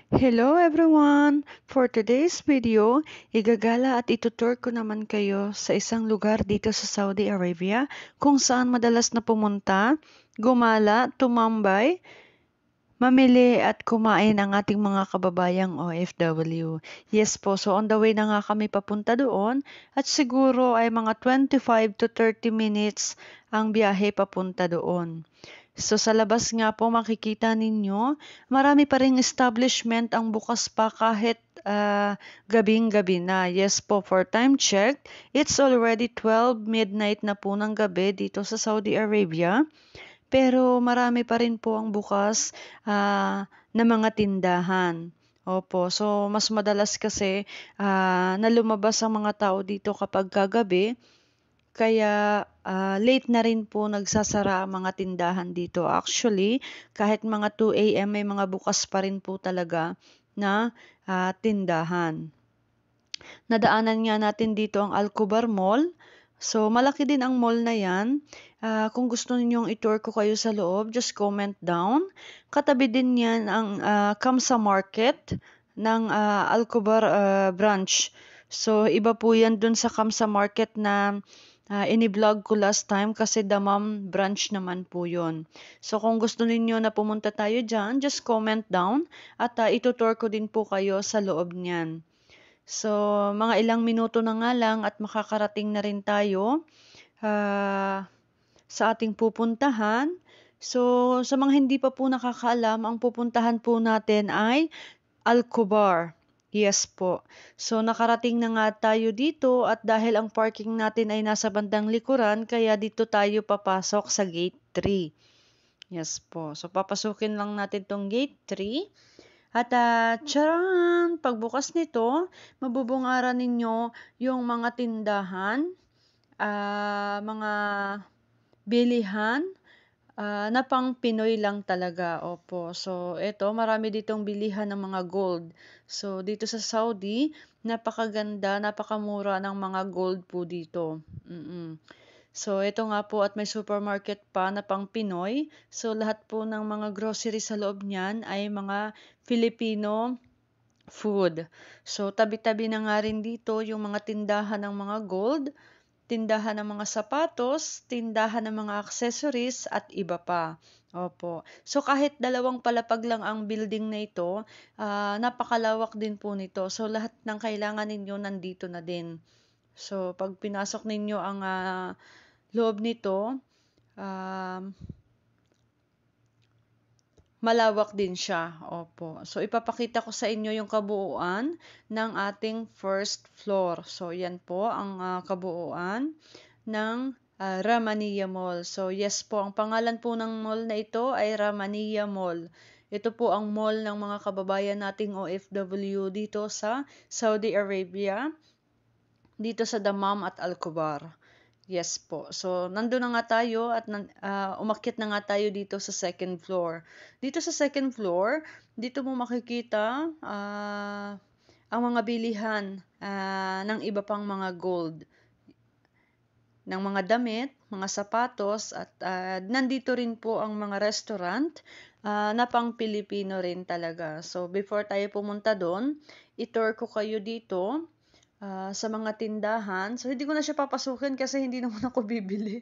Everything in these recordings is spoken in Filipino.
Hello everyone! For today's video, igagala at itutur ko naman kayo sa isang lugar dito sa Saudi Arabia kung saan madalas na pumunta, gumala, tumambay, mamili at kumain ang ating mga kababayang OFW. Yes po, so on the way na nga kami papunta doon at siguro ay mga 25 to 30 minutes ang biyahe papunta doon. So sa labas nga po makikita ninyo, marami pa ring establishment ang bukas pa kahit gabing-gabi na. Yes po, for time check, it's already 12 midnight na po ng gabi dito sa Saudi Arabia. Pero marami pa rin po ang bukas na mga tindahan. Opo, so mas madalas kasi na lumabas ang mga tao dito kapag kagabi, kaya late na rin po nagsasara ang mga tindahan dito. Actually, kahit mga 2 a.m. may mga bukas pa rin po talaga na tindahan. Nadaanan nga natin dito ang Al-Kubar Mall. So, malaki din ang mall na yan. Kung gusto ninyong i-tour ko kayo sa loob, just comment down. Katabi din yan ang Kamsa Market ng Al-Kubar branch. So, iba po yan dun sa Kamsa Market na ini-vlog ko last time kasi Damam branch naman po yun. So, kung gusto ninyo na pumunta tayo dyan, just comment down at itutour ko din po kayo sa loob niyan. So, mga ilang minuto na nga lang at makakarating na rin tayo sa ating pupuntahan. So, sa mga hindi pa po nakakaalam, ang pupuntahan po natin ay Al-Kubar. Yes po. So, nakarating na nga tayo dito at dahil ang parking natin ay nasa bandang likuran, kaya dito tayo papasok sa gate 3. Yes po. So, papasukin lang natin tong gate 3. At tsaran! Pagbukas nito, mabubungaran ninyo yung mga tindahan, mga bilihan, na pang Pinoy lang talaga. Opo. So, ito, marami ditong bilihan ng mga gold. So, dito sa Saudi, napakaganda, napakamura ng mga gold po dito. So, ito nga po at may supermarket pa na pang Pinoy. So, lahat po ng mga grocery sa loob niyan ay mga Filipino food. So, tabi-tabi na nga rin dito yung mga tindahan ng mga gold, tindahan ng mga sapatos, tindahan ng mga accessories, at iba pa. Opo. So, kahit dalawang palapag lang ang building na ito, napakalawak din po nito. So, lahat ng kailangan ninyo nandito na din. So, pag pinasok ninyo ang loob nito, malawak din siya. Opo. So, ipapakita ko sa inyo yung kabuuan ng ating first floor. So, yan po ang kabuuan ng Ramania Mall. So, yes po, ang pangalan po ng mall na ito ay Ramania Mall. Ito po ang mall ng mga kababayan nating OFW dito sa Saudi Arabia, dito sa Dammam at Al-Kubar. Yes po. So, nandun na nga tayo at umakyat na nga tayo dito sa second floor. Dito sa second floor, dito mo makikita ang mga bilihan ng iba pang mga gold, ng mga damit, mga sapatos, at nandito rin po ang mga restaurant na pang Pilipino rin talaga. So, before tayo pumunta doon, i-tour ko kayo dito sa mga tindahan. So, hindi ko na siya papasukin kasi hindi naman ako bibili.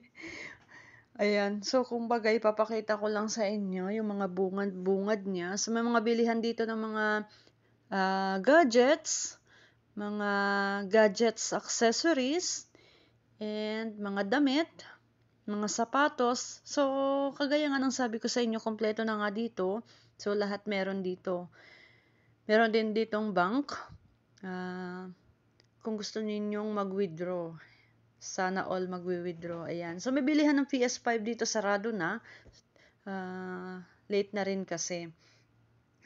Ayan. So, kumbaga, ipapakita ko lang sa inyo yung mga bungad-bungad niya. So, may mga bilihan dito ng mga mga gadgets, accessories, and mga damit, mga sapatos. So, kagaya nga ng sabi ko sa inyo, kompleto na nga dito. So, lahat meron dito. Meron din ditong bank. Kung gusto ninyong mag-withdraw, sana all mag-withdraw. Ayan. So, may bilihan ng PS5 dito, sarado na. Late na rin kasi.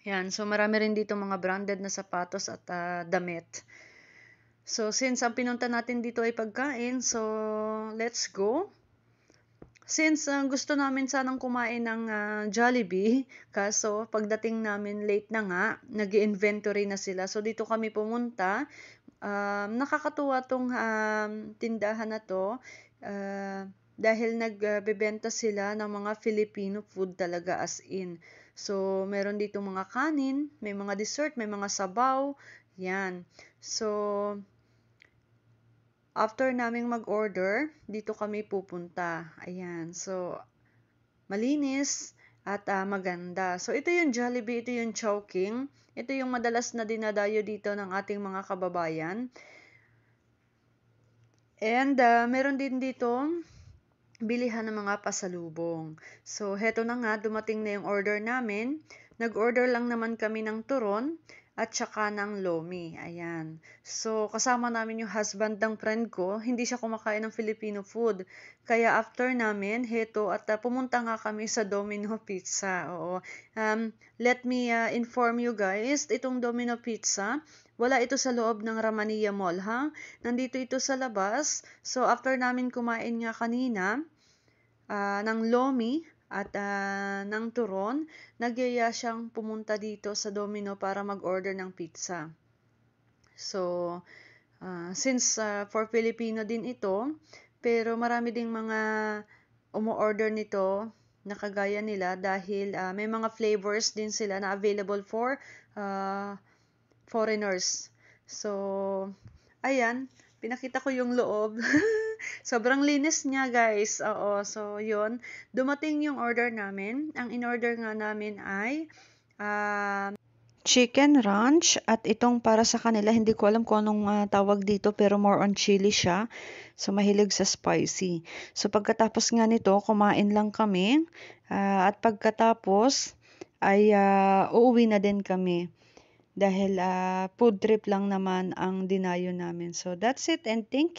Ayan. So, marami rin dito mga branded na sapatos at damit. So, since ang pinunta natin dito ay pagkain, so, let's go. Since gusto namin sanang kumain ng Jollibee, kaso pagdating namin late na nga, nag-inventory na sila. So, dito kami pumunta. Nakakatuwa tong tindahan na to dahil nagbebenta sila ng mga Filipino food talaga as in. So, meron dito mga kanin, may mga dessert, may mga sabaw. Yan. So, after naming mag-order, dito kami pupunta. Ayan. So, malinis at maganda. So, ito yung Jollibee, ito yung Chowking. Ito yung madalas na dinadayo dito ng ating mga kababayan. And meron din dito bilihan ng mga pasalubong. So, heto na nga, dumating na yung order namin. Nag-order lang naman kami ng turon at saka ng lomi. Ayan. So, kasama namin yung husband ng friend ko. Hindi siya kumakain ng Filipino food. Kaya after namin, heto, at pumunta nga kami sa Domino Pizza. Oo. Let me inform you guys, itong Domino Pizza, wala ito sa loob ng Ramania Mall, ha? Nandito ito sa labas. So, after namin kumain nga kanina, ng lomi at ng turon, nagyaya siyang pumunta dito sa Domino para mag-order ng pizza. So, since for Filipino din ito, pero marami ding mga umu-order nito na kagaya nila dahil may mga flavors din sila na available for foreigners. So, ayan, pinakita ko yung loob. Sobrang linis niya, guys. Oo, so yun. Dumating yung order namin. Ang in-order nga namin ay chicken ranch at itong para sa kanila, hindi ko alam kung anong tawag dito pero more on chili siya. So, mahilig sa spicy. So, pagkatapos nga nito, kumain lang kami at pagkatapos ay uuwi na din kami. Dahil food trip lang naman ang dinayo namin. So, that's it and thank you.